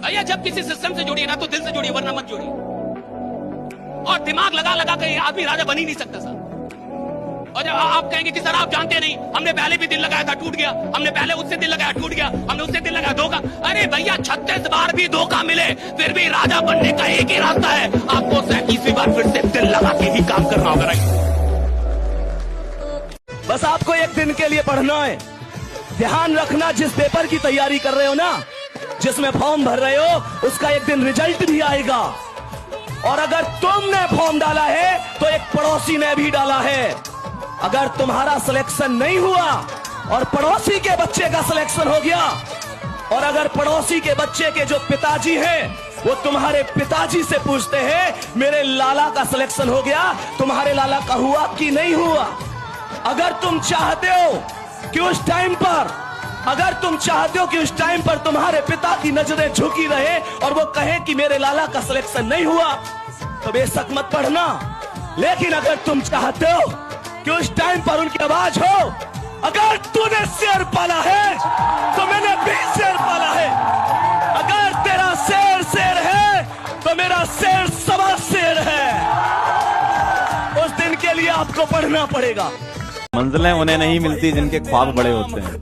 भैया जब किसी सिस्टम से जुड़िए ना तो दिल से जुड़िए, वरना मत जुड़िए। और दिमाग लगा लगा कर आदमी राजा बन ही नहीं सकता सर। और जब आप कहेंगे कि सर आप जानते नहीं, हमने पहले भी दिल लगाया था टूट गया, हमने पहले उससे दिल लगाया टूट गया, हमने उससे दिल लगाया धोखा। अरे भैया 36 बार भी धोखा मिले फिर भी राजा बनने का एक ही रास्ता है, आपको 37वीं बार फिर से दिल लगा के ही काम करना होगा। बस आपको एक दिन के लिए पढ़ना है। ध्यान रखना, जिस पेपर की तैयारी कर रहे हो ना, जिसमें फॉर्म भर रहे हो, उसका एक दिन रिजल्ट भी आएगा। और अगर तुमने फॉर्म डाला है तो एक पड़ोसी ने भी डाला है। अगर तुम्हारा सिलेक्शन नहीं हुआ और पड़ोसी के बच्चे का सिलेक्शन हो गया, और अगर पड़ोसी के बच्चे के जो पिताजी हैं वो तुम्हारे पिताजी से पूछते हैं मेरे लाला का सिलेक्शन हो गया, तुम्हारे लाला का हुआ कि नहीं हुआ। अगर तुम चाहते हो कि उस टाइम पर तुम्हारे पिता की नजरें झुकी रहे और वो कहे कि मेरे लाला का सिलेक्शन नहीं हुआ, तो बेशक मत पढ़ना। लेकिन अगर तुम चाहते हो कि उस टाइम पर उनकी आवाज हो, अगर तूने शेर पाला है तो मैंने भी शेर पाला है। अगर तेरा शेर शेर है तो मेरा शेर सवा शेर है। उस दिन के लिए आपको पढ़ना पड़ेगा। मंजिलें उन्हें नहीं मिलती जिनके ख्वाब बड़े होते हैं,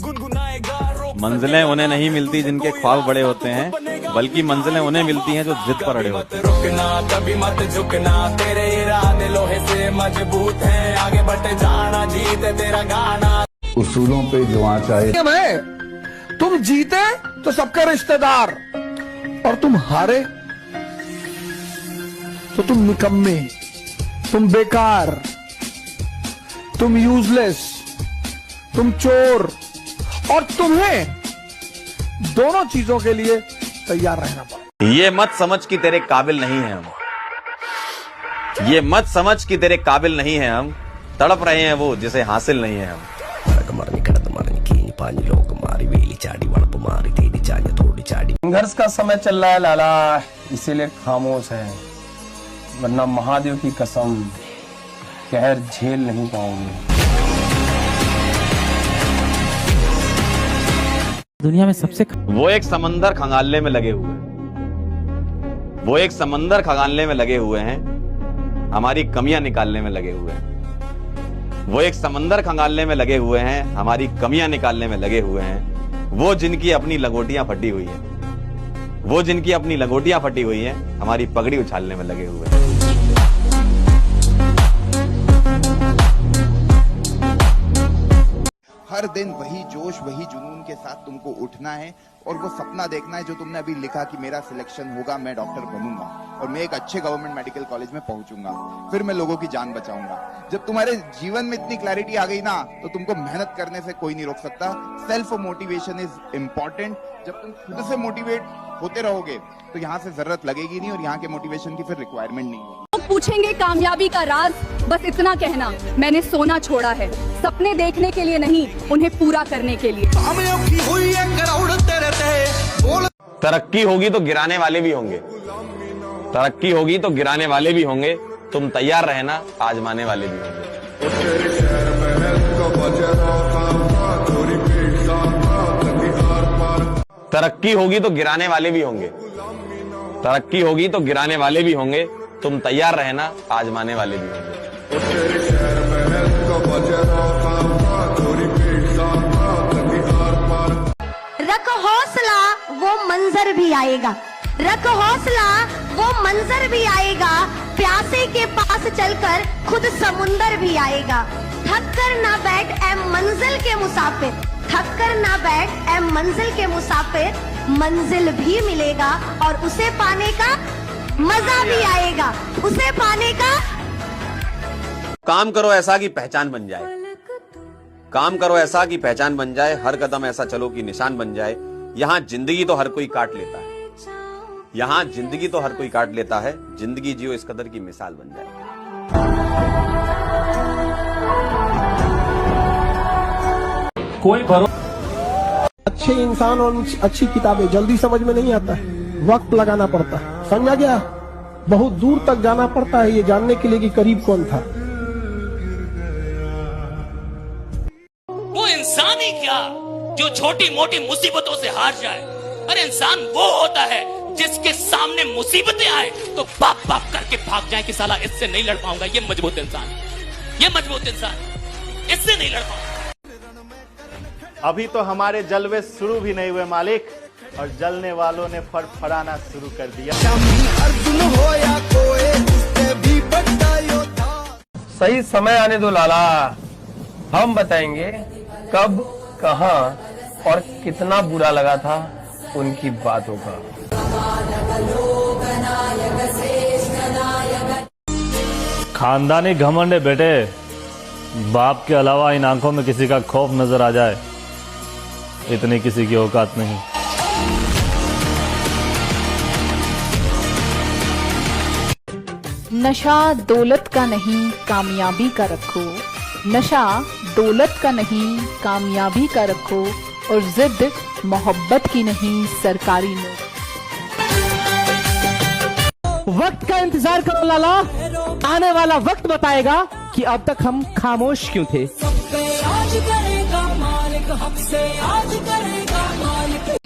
मंजिलें उन्हें नहीं मिलती जिनके ख्वाब बड़े होते हैं, बल्कि मंजिलें उन्हें मिलती हैं जो जिद पर अड़े होते हैं। रुकना कभी मत झुकना, तेरे इरादे लोहे से मजबूत हैं, आगे बढ़ते जाना, जीते तेरा गाना। उसूलों पे जो आचाए मैं, तुम जीते तो सबका रिश्तेदार, और तुम हारे तो तुम निकम्मे, तुम बेकार, तुम यूजलेस, तुम चोर, और तुम्हें दोनों चीजों के लिए तैयार रहना पड़ेगा। ये मत समझ कि तेरे काबिल नहीं है हम, ये मत समझ कि तेरे काबिल नहीं है हम, तड़प रहे हैं वो जिसे हासिल नहीं है हम। संघर्ष का समय चल रहा है लाला, इसीलिए खामोश है, वरना महादेव की कसम कहर झेल नहीं पाओगे। दुनिया में सबसे वो एक समंदर खंगालने में लगे हुए हैं, वो एक समंदर खंगालने में लगे हुए हैं, हमारी कमियां निकालने में लगे हुए हैं। वो एक समंदर खंगालने में लगे हुए हैं, हमारी कमियां निकालने में लगे हुए हैं। वो जिनकी अपनी लंगोटियां फटी हुई हैं, वो जिनकी अपनी लंगोटियां फटी हुई हैं, हमारी पगड़ी उछालने में लगे हुए हैं। हर दिन वही जोश वही जुनून के साथ तुमको उठना है और वो सपना देखना है जो तुमने अभी लिखा कि मेरा सिलेक्शन होगा, मैं डॉक्टर बनूंगा और मैं एक अच्छे गवर्नमेंट मेडिकल कॉलेज में पहुंचूंगा, फिर मैं लोगों की जान बचाऊंगा। जब तुम्हारे जीवन में इतनी क्लैरिटी आ गई ना, तो तुमको मेहनत करने से कोई नहीं रोक सकता। Self motivation is important. जब तुम खुद से मोटिवेट होते रहोगे तो यहाँ से जरूरत लगेगी नहीं और यहाँ के मोटिवेशन की फिर रिक्वायरमेंट नहीं होगी। लोग पूछेंगे कामयाबी का राज, बस इतना कहना, मैंने सोना छोड़ा है सपने देखने के लिए नहीं, उन्हें पूरा करने के लिए। तरक्की होगी तो गिराने वाले भी होंगे, तरक्की होगी तो गिराने वाले भी होंगे, तुम तैयार रहना, आजमाने वाले भी होंगे। तरक्की होगी तो गिराने वाले भी होंगे, तरक्की होगी तो गिराने वाले भी होंगे, तुम तैयार रहना, आजमाने वाले भी होंगे। रख हौसला वो मंजर भी आएगा, रख हौसला वो मंजर भी आएगा, प्यासे के पास चलकर खुद समुंदर भी आएगा। थक कर ना बैठ ए मंजिल के मुसाफिर, थक कर ना बैठ ए मंजिल के मुसाफिर, मंजिल भी मिलेगा और उसे पाने का मजा भी आएगा, उसे पाने का। काम करो ऐसा कि पहचान बन जाए, काम करो ऐसा कि पहचान बन जाए, हर कदम ऐसा चलो कि निशान बन जाए। यहाँ जिंदगी तो हर कोई काट लेता है, यहाँ जिंदगी तो हर कोई काट लेता है, जिंदगी जियो इस कदर की मिसाल बन जाए। कोई भरोसा। अच्छे इंसान और अच्छी किताबें जल्दी समझ में नहीं आता है, वक्त लगाना पड़ता है, समझा गया? बहुत दूर तक जाना पड़ता है ये जानने के लिए कि करीब कौन था। वो इंसान ही क्या जो छोटी मोटी मुसीबतों से हार जाए। अरे इंसान वो होता है जिसके सामने मुसीबतें आए तो बाप बाप करके भाग जाए कि साला इससे नहीं लड़ पाऊंगा, ये मजबूत इंसान है, ये मजबूत इंसान, इससे नहीं लड़ पाऊंगा। अभी तो हमारे जलवे शुरू भी नहीं हुए मालिक, और जलने वालों ने फड़फड़ाना शुरू कर दिया। सही समय आने दो लाला, हम बताएंगे कब, कहां और कितना बुरा लगा था उनकी बातों का। खानदानी घमंड है बेटे, बाप के अलावा इन आंखों में किसी का खौफ नजर आ जाए, इतनी किसी की औकात नहीं। नशा दौलत का नहीं कामयाबी का रखो, नशा दौलत का नहीं कामयाबी का रखो, और जिद मोहब्बत की नहीं सरकारी नोट। वक्त का इंतजार करो लाला, आने वाला वक्त बताएगा कि अब तक हम खामोश क्यों थे।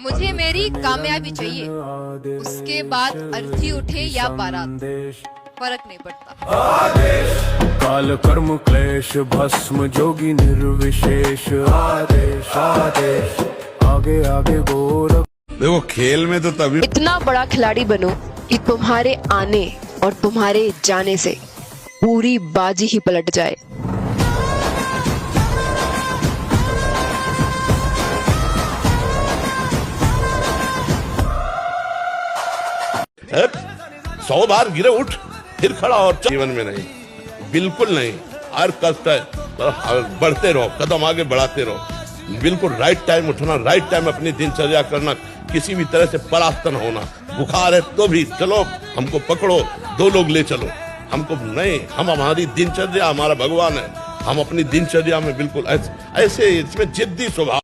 मुझे मेरी कामयाबी चाहिए, उसके बाद अर्थी उठे या बारात, फर्क नहीं पड़ता। काल कर्म क्लेश भस्म जोगी निर्विशेष, आदेश आदेश आगे आगे गोरख। देखो खेल में तो तभी इतना बड़ा खिलाड़ी बनो कि तुम्हारे आने और तुम्हारे जाने से पूरी बाजी ही पलट जाए। है? 100 बार गिरे उठ फिर खड़ा, और जीवन में नहीं, बिल्कुल नहीं। हर कष्ट है, बढ़ते रहो, कदम आगे बढ़ाते रहो, बिल्कुल राइट टाइम उठना, राइट टाइम अपनी दिनचर्या करना, किसी भी तरह से परास्त न होना। बुखार है तो भी चलो, हमको पकड़ो, 2 लोग ले चलो, हमको नहीं, हम हमारी दिनचर्या, हमारा भगवान है, हम अपनी दिनचर्या में बिल्कुल ऐसे इसमें जिद्दी स्वभाव।